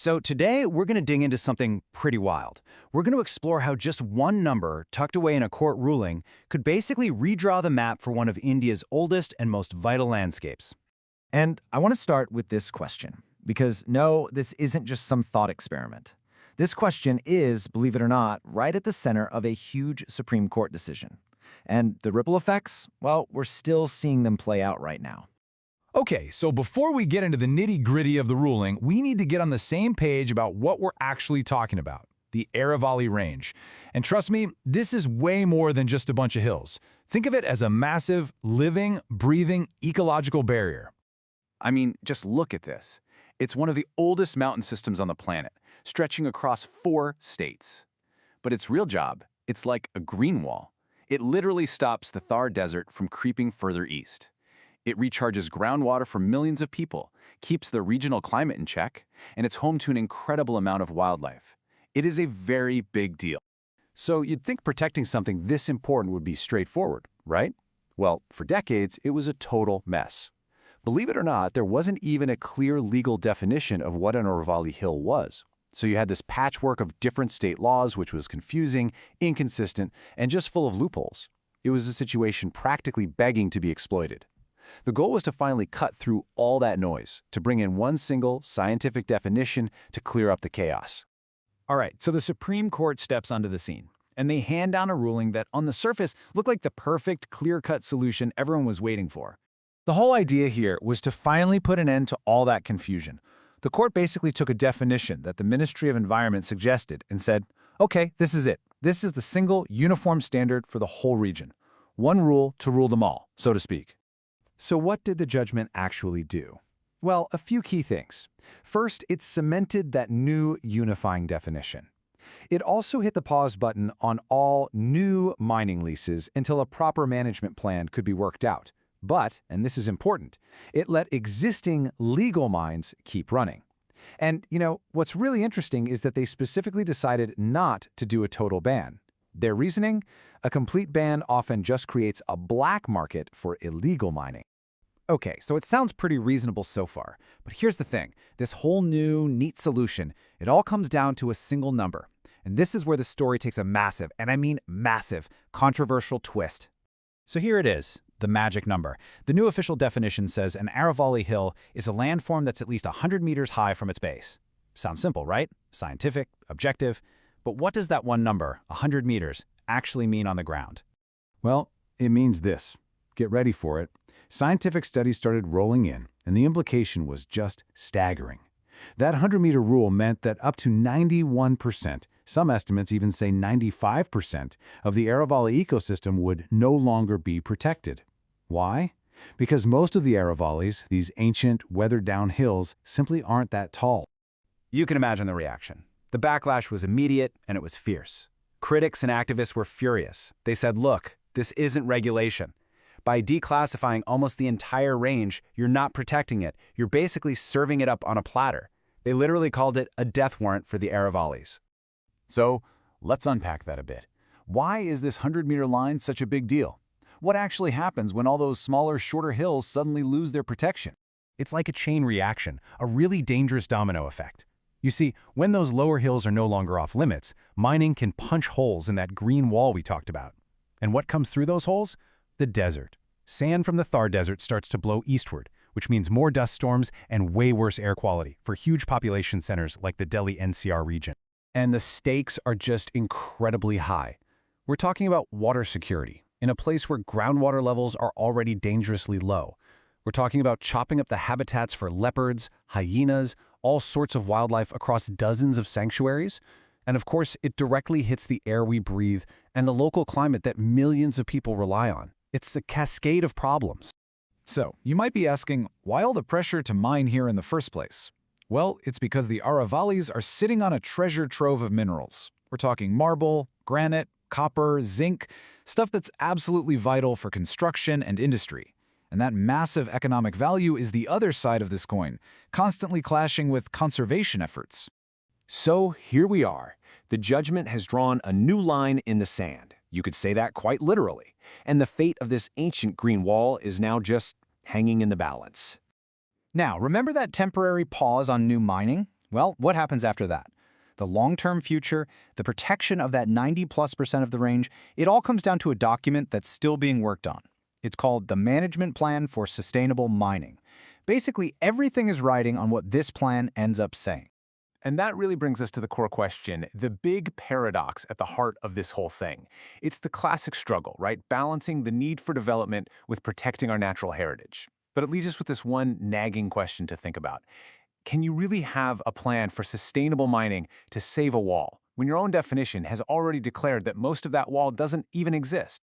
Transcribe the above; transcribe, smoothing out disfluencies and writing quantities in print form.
So today we're going to dig into something pretty wild. We're going to explore how just one number tucked away in a court ruling could basically redraw the map for one of India's oldest and most vital landscapes. And I want to start with this question, because no, this isn't just some thought experiment. This question is, believe it or not, right at the center of a huge Supreme Court decision. And the ripple effects, well, we're still seeing them play out right now. Okay, so before we get into the nitty-gritty of the ruling, we need to get on the same page about what we're actually talking about, the Aravalli Range. And trust me, this is way more than just a bunch of hills. Think of it as a massive, living, breathing, ecological barrier. I mean, just look at this. It's one of the oldest mountain systems on the planet, stretching across 4 states. But its real job, it's like a green wall. It literally stops the Thar Desert from creeping further east. It recharges groundwater for millions of people, keeps the regional climate in check, and it's home to an incredible amount of wildlife. It is a very big deal. So you'd think protecting something this important would be straightforward, right? Well, for decades, it was a total mess. Believe it or not, there wasn't even a clear legal definition of what an Aravalli Hill was. So you had this patchwork of different state laws, which was confusing, inconsistent, and just full of loopholes. It was a situation practically begging to be exploited. The goal was to finally cut through all that noise, to bring in one single scientific definition to clear up the chaos. All right, so the Supreme Court steps onto the scene, and they hand down a ruling that on the surface looked like the perfect, clear-cut solution everyone was waiting for. The whole idea here was to finally put an end to all that confusion. The court basically took a definition that the Ministry of Environment suggested and said, okay, this is it. This is the single, uniform standard for the whole region. One rule to rule them all, so to speak. So what did the judgment actually do? Well, a few key things. First, it cemented that new unifying definition. It also hit the pause button on all new mining leases until a proper management plan could be worked out. But, and this is important, it let existing legal mines keep running. And, what's really interesting is that they specifically decided not to do a total ban. Their reasoning? A complete ban often just creates a black market for illegal mining. Okay, so it sounds pretty reasonable so far, but here's the thing. This whole new, neat solution, it all comes down to a single number. And this is where the story takes a massive, and I mean massive, controversial twist. So here it is, the magic number. The new official definition says an Aravalli Hill is a landform that's at least 100 meters high from its base. Sounds simple, right? Scientific, objective. But what does that one number, 100 meters, actually mean on the ground? Well, it means this. Get ready for it. Scientific studies started rolling in, and the implication was just staggering. That 100-meter rule meant that up to 91%, some estimates even say 95%, of the Aravalli ecosystem would no longer be protected. Why? Because most of the Aravallis, these ancient, weathered-down hills, simply aren't that tall. You can imagine the reaction. The backlash was immediate, and it was fierce. Critics and activists were furious. They said, look, this isn't regulation. By declassifying almost the entire range, you're not protecting it. You're basically serving it up on a platter. They literally called it a death warrant for the Aravallis. So, let's unpack that a bit. Why is this 100-meter line such a big deal? What actually happens when all those smaller, shorter hills suddenly lose their protection? It's like a chain reaction, a really dangerous domino effect. You see, when those lower hills are no longer off limits, mining can punch holes in that green wall we talked about. And what comes through those holes? The desert. Sand from the Thar Desert starts to blow eastward, which means more dust storms and way worse air quality for huge population centers like the Delhi NCR region. And the stakes are just incredibly high. We're talking about water security in a place where groundwater levels are already dangerously low. We're talking about chopping up the habitats for leopards, hyenas, all sorts of wildlife across dozens of sanctuaries. And of course, it directly hits the air we breathe and the local climate that millions of people rely on. It's a cascade of problems. So, you might be asking, why all the pressure to mine here in the first place? Well, it's because the Aravallis are sitting on a treasure trove of minerals. We're talking marble, granite, copper, zinc, stuff that's absolutely vital for construction and industry. And that massive economic value is the other side of this coin, constantly clashing with conservation efforts. So here we are. The judgment has drawn a new line in the sand. You could say that quite literally. And the fate of this ancient green wall is now just hanging in the balance. Now, remember that temporary pause on new mining? Well, what happens after that? The long-term future, the protection of that 90+% of the range, it all comes down to a document that's still being worked on. It's called the Management Plan for Sustainable Mining. Basically, everything is riding on what this plan ends up saying. And that really brings us to the core question, the big paradox at the heart of this whole thing. It's the classic struggle, right? Balancing the need for development with protecting our natural heritage. But it leaves us with this one nagging question to think about. Can you really have a plan for sustainable mining to save a wall when your own definition has already declared that most of that wall doesn't even exist?